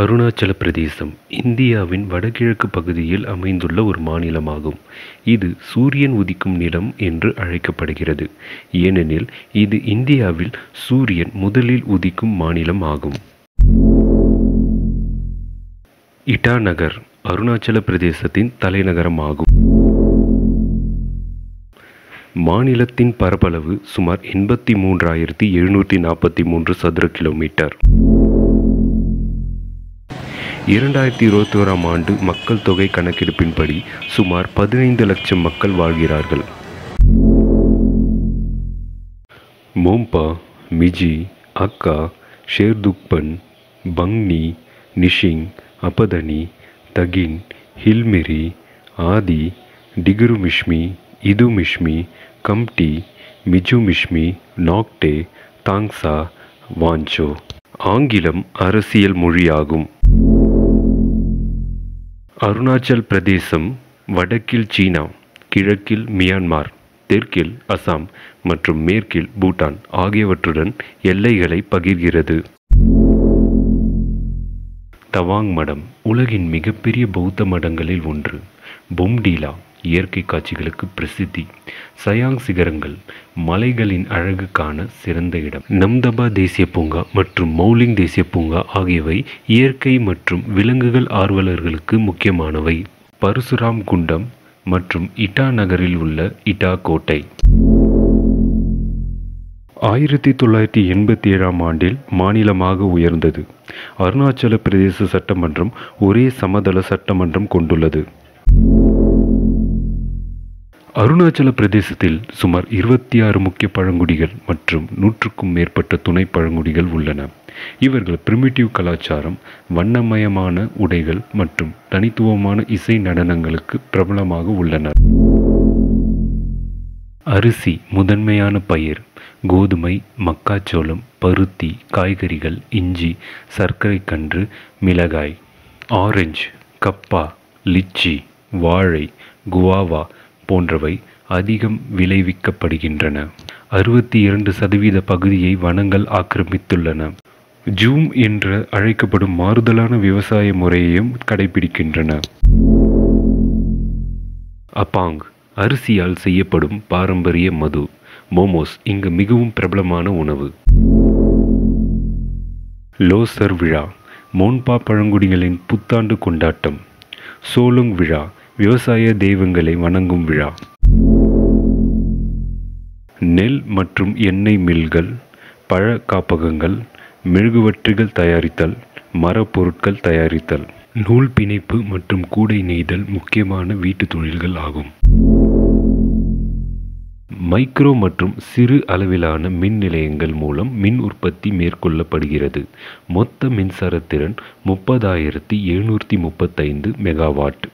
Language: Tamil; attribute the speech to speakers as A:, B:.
A: அருணாச்சல பிரதேசம் இந்தியாவின் வடகிழக்கு பகுதியில் அமைந்துள்ள ஒரு மாநிலமாகும். இது சூரியன் உதிக்கும் நிலம் என்று அழைக்கப்படுகிறது, ஏனெனில் இது இந்தியாவில் சூரியன் முதலில் உதிக்கும் மாநிலம் ஆகும். இட்டாநகர் அருணாச்சல பிரதேசத்தின் தலைநகரமாகும். மாநிலத்தின் பரப்பளவு சுமார் 83,743 சதுர கிலோமீட்டர். 2021ஆம் ஆண்டு மக்கள் தொகை கணக்கெடுப்பின்படி சுமார் 15 லட்சம் மக்கள் வாழ்கிறார்கள். மோம்பா, மிஜி, அக்கா, ஷேர்துக்பன், பங்னி, நிஷிங், அப்பதனி, தகின், ஹில்மெரி, ஆதி, டிகுருமிஷ்மி, இதுமிஷ்மி, கம்டி, மிஜுமிஷ்மி, நாக்டே, தாங்சா, வாஞ்சோ. ஆங்கிலம் அரசியல் மொழியாகும். அருணாச்சல் பிரதேசம் வடக்கில் சீனா, கிழக்கில் மியான்மர், தெற்கில் அசாம் மற்றும் மேற்கில் பூட்டான் ஆகியவற்றுடன் எல்லைகளை பகிர்கிறது. தவாங் மடம் உலகின் மிகப்பெரிய பௌத்த மடங்களில் ஒன்று. பொம்டிலா இயற்கை காட்சிகளுக்கு பிரசித்தி. சயாங் சிகரங்கள் மலைகளின் அழகுக்கான சிறந்த இடம். நம்தபா தேசிய பூங்கா மற்றும் மௌலிங் தேசிய பூங்கா ஆகியவை இயற்கை மற்றும் விலங்குகள் ஆர்வலர்களுக்கு முக்கியமானவை. பரசுராம் குண்டம் மற்றும் இட்டா நகரில் உள்ள இட்டா கோட்டை 1987ஆம் ஆண்டில் மாநிலமாக உயர்ந்தது. அருணாச்சல பிரதேச சட்டமன்றம் ஒரே சமதள சட்டமன்றம் கொண்டுள்ளது. அருணாச்சல பிரதேசத்தில் சுமார் 26 முக்கிய பழங்குடிகள் மற்றும் 100க்கும் மேற்பட்ட துணை பழங்குடிகள் உள்ளன. இவர்கள் பிரிமிட்டிவ் கலாச்சாரம், வண்ணமயமான உடைகள் மற்றும் தனித்துவமான இசை நடனங்களுக்கு பிரபலமாக உள்ளனர். அரிசி முதன்மையான பயிர். கோதுமை, மக்காச்சோளம், பருத்தி, காய்கறிகள், இஞ்சி, சர்க்கரை கன்று, மிளகாய். ஆரஞ்சு, கப்பா, லிச்சி, வாழை, குவாவா போன்றவை அதிகம் விளைவிக்கப்படுகின்றன. 62% பகுதியை வனங்கள் ஆக்கிரமித்துள்ளன. ஜூம் என்று அழைக்கப்படும் மாறுதலான விவசாய முறையையும் கடைபிடிக்கின்றன. அபாங் அரிசியால் செய்யப்படும் பாரம்பரிய மது. மோமோஸ் இங்கு மிகவும் பிரபலமான உணவு. லோசர் விழா மோன்பா பழங்குடிகளின் புத்தாண்டு கொண்டாட்டம். சோலுங் விழா விவசாய தெய்வங்களை வணங்கும் விழா. நெல் மற்றும் எண்ணெய் மில்கள், பழ காப்பகங்கள், மெழுகுவர்த்திகள் தயாரித்தல், மரப்பொருட்கள் தயாரித்தல், நூல் பிணைப்பு மற்றும் கூடை நெய்தல் முக்கியமான வீட்டு தொழில்கள் ஆகும். மைக்ரோ மற்றும் சிறு அளவிலான மின் நிலையங்கள் மூலம் மின் உற்பத்தி மேற்கொள்ளப்படுகிறது. மொத்த மின்சார திறன் 30,735 மெகாவாட்.